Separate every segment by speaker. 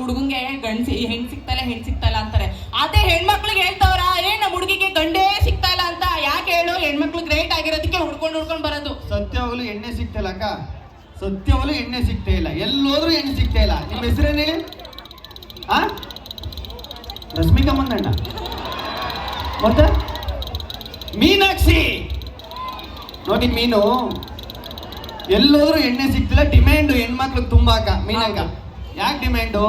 Speaker 1: ಹುಡುಗಂಗೆ ಹೆಣ್ ಸಿಗ್ತಲ್ಲ ಅಂತಾರೆ. ಅದೇ ಹೆಣ್ಮಕ್ಳಿಗೆ ಹೇಳ್ತಾವ್ರ ನಮ್ಮ ಹುಡುಗಿಗೆ ಗಂಡೇ ಸಿಗ್ತಾ ಇಲ್ಲ ಅಂತ. ಯಾಕೆ ಹೇಳು? ಹೆಣ್ಮಕ್ಳು ಗ್ರೇಟ್ ಆಗಿರೋದಕ್ಕೆ ಹುಡ್ಕೊಂಡು ಬರೋದು.
Speaker 2: ಸತ್ಯವಾಗಲು ಎಣ್ಣೆ ಸಿಗ್ತಾ ಇಲ್ಲ ಅಕ್ಕ, ಸತ್ಯವಾಗಲು ಎಣ್ಣೆ ಸಿಗ್ತಾ ಇಲ್ಲ. ಎಲ್ಲೋದ್ರೂ ಎಣ್ಣೆ ಸಿಗ್ತಾ ಇಲ್ಲ. ನಿಮ್ಮ ಹೆಸರೇನು ಹೇಳಿ? ರಶ್ಮಿಕಾ ಮಂದಣ್ಣ, ಮತ್ತೆ ಮೀನಾಕ್ಷಿ. ನೋಡಿ ಮೀನು ಎಲ್ಲೋದ್ರೂ ಎಣ್ಣೆ ಸಿಗ್ತಿಲ್ಲ. ಡಿಮ್ಯಾಂಡು ಹೆಣ್ಮಕ್ಳು ತುಂಬಾ ಅಕ್ಕ. ಮೀನಕ್ಕ ಯಾಕೆ ಡಿಮ್ಯಾಂಡು?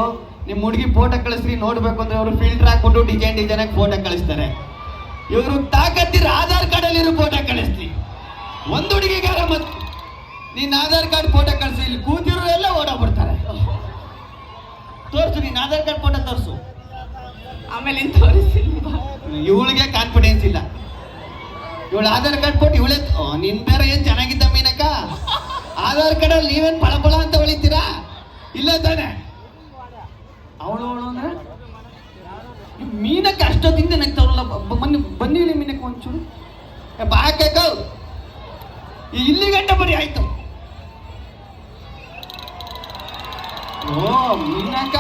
Speaker 2: ನಿಮ್ಮ ಹುಡುಗಿ ಫೋಟೋ ಕಳಿಸ್ರಿ ನೋಡ್ಬೇಕು ಅಂದ್ರೆ ಅವರು ಫಿಲ್ಟರ್ ಹಾಕ್ಬಿಟ್ಟು ಡಿಸೈನ್ ಆಗಿ ಫೋಟೋ ಕಳಿಸ್ತಾರೆ. ಇವರು ತಾಕತ್ತಿರ ಆಧಾರ್ ಕಾರ್ಡ್ ಅಲ್ಲಿರೋ ಫೋಟೋ ಕಳಿಸ್ಲಿ. ಒಂದು ಹುಡುಗಿಗಾರ ಮತ್ತೆ ನೀನ್ ಆಧಾರ್ ಕಾರ್ಡ್ ಫೋಟೋ ಕಳಿಸಿ, ಇಲ್ಲಿ ಕೂತಿರೋ ಎಲ್ಲ ಓಡಾಡ್ಬಿಡ್ತಾರೆ. ತೋರ್ಸು, ನೀನ್ ಆಧಾರ್ ಕಾರ್ಡ್ ಫೋಟೋ ತೋರ್ಸು.
Speaker 1: ಆಮೇಲೆ ತೋರಿಸಿ.
Speaker 2: ಇವಳಿಗೆ ಕಾನ್ಫಿಡೆನ್ಸ್ ಇಲ್ಲ. ಇವಳು ಆಧಾರ್ ಕಾರ್ಡ್ ಕೊಟ್ಟು ಇವಳೇ ನಿನ್ ಬೇರೆ ಏನ್ ಚೆನ್ನಾಗಿದ್ದ ಮೀನಕ್ಕ. ಆಧಾರ್ ಕಾರ್ಡ್ ಅಲ್ಲಿ ನೀವೇನ್ ಪಳ ಅಂತ ಹೊಳಿತೀರಾ? ಇಲ್ಲ ತಾನೆ? ಅವಳು ಅಂದ್ರೆ ಮೀನಕ್ಕ ಅಷ್ಟೊತ್ತಿಂದ ನಗ್ತಾವಲ್ಲ. ಬನ್ನಿ ಮೀನಕ್ಕ ಒಂಚೂರು ಬಾಕ ಇಲ್ಲಿ ಗಂಟೆ ಬರೀ ಆಯ್ತು. ಓ ಮೀನಕ್ಕ,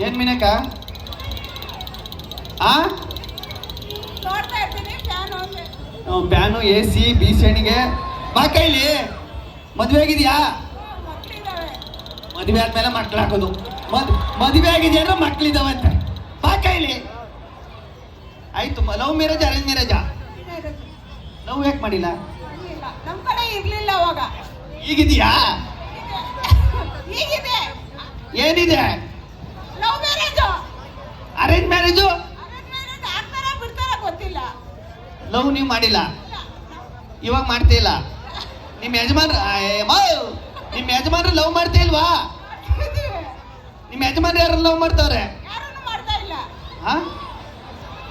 Speaker 2: ಏನ್ ಮೀನಕ್ಕ? Fan, AC, ಬೀಸಣಿಗೆ. ಬಾಕ ಇಲ್ಲಿ ಮದ್ವೆ ಆಗಿದ್ಯಾ? ಮದುವೆ ಆದ್ಮೇಲೆ ಮಕ್ಳು ಹಾಕೋದು. ಮದುವೆ ಆಗಿದ್ಯಾ ಅಂದ್ರೆ ಮಕ್ಳಿದಾವಂತೆ. ಬಾಕ ಇಲ್ಲಿ. ಆಯ್ತು, ಲವ್ ಮ್ಯಾರೇಜ್ ಅರೇಂಜ್ ಮ್ಯಾರೇಜಾ? ಲವ್ ಯಾಕೆ ಮಾಡಿಲ್ಲ?
Speaker 1: ನಮ್ ಕಡೆ ಇರ್ಲಿಲ್ಲ ಅವಾಗ.
Speaker 2: ಈಗಿದ್ಯಾ?
Speaker 1: ಈಗಿದೆ.
Speaker 2: ಏನಿದೆ?
Speaker 1: Love marriage.
Speaker 2: Arrange marriage?
Speaker 1: ಆಗ್ತಾರ ಬಿಡ್ತಾರ ಗೊತ್ತಿಲ್ಲ.
Speaker 2: ಲವ್ ನೀವು ಮಾಡಿಲ್ಲ, ಇವಾಗ ಮಾಡ್ತಿಲ್ಲ. ನಿಮ್ಮ ಯಜಮಾನ್ರು ಲವ್ ಮಾಡ್ತಾ ಇಲ್ವಾ? ನಿಮ್ಮ ಯಜಮಾನ್ರು ಯಾರು ಲವ್ ಮಾಡ್ತಾವ್ರೆ?
Speaker 1: ಯಾರನ್ನು ಮಾಡ್ತಾ ಇಲ್ಲ.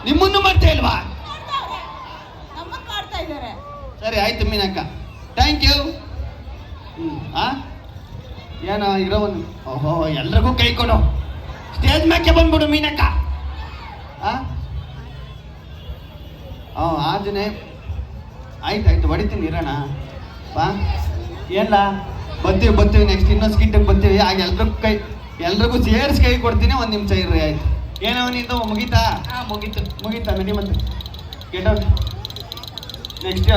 Speaker 2: ನಿಮ್ಮನ್ನು ಮಾಡ್ತಾ ಇಲ್ವಾ?
Speaker 1: ನಮ್ಮನ್ನು ಮಾಡ್ತಾ ಇದ್ದಾರೆ.
Speaker 2: ಸರಿ ಆಯ್ತು ಮೀನಕ್ಕ, ಥ್ಯಾಂಕ್ ಯು. ಏನೋ ಇರೋ ಒಂದು ಓಹೋ ಎಲ್ರಿಗೂ ಕೈ ಕೊಡು. ಸ್ಟೇಜ್ ಮ್ಯಾಕೆ ಬಂದ್ಬಿಡು ಮೀನಕ್ಕ. ಆಜನೆ ಆಯ್ತು ಹೊಡಿತೀನಿ ಇರೋಣ. ಬಾ ಏನಿಲ್ಲ, ಬರ್ತೀವಿ ನೆಕ್ಸ್ಟ್ ಇನ್ನೊಂದು ಸ್ಕಿಟ್ಟಿಗೆ ಬರ್ತೀವಿ. ಆಗ ಎಲ್ರಿಗೂ ಸೇರಿಸಿ ಕೈ ಕೊಡ್ತೀನಿ. ಒಂದು ನಿಮಿಷ ಇರ್ರಿ. ಆಯ್ತು, ಏನೋ ನಿಂದು ಮುಗೀತಾ?
Speaker 1: ಮುಗೀತು.
Speaker 2: ಮುಗೀತಾ? ನಡಿ ಮತ್ತೆ ಗೆಟ್ ಔಟ್ ನೆಕ್ಸ್ಟ್.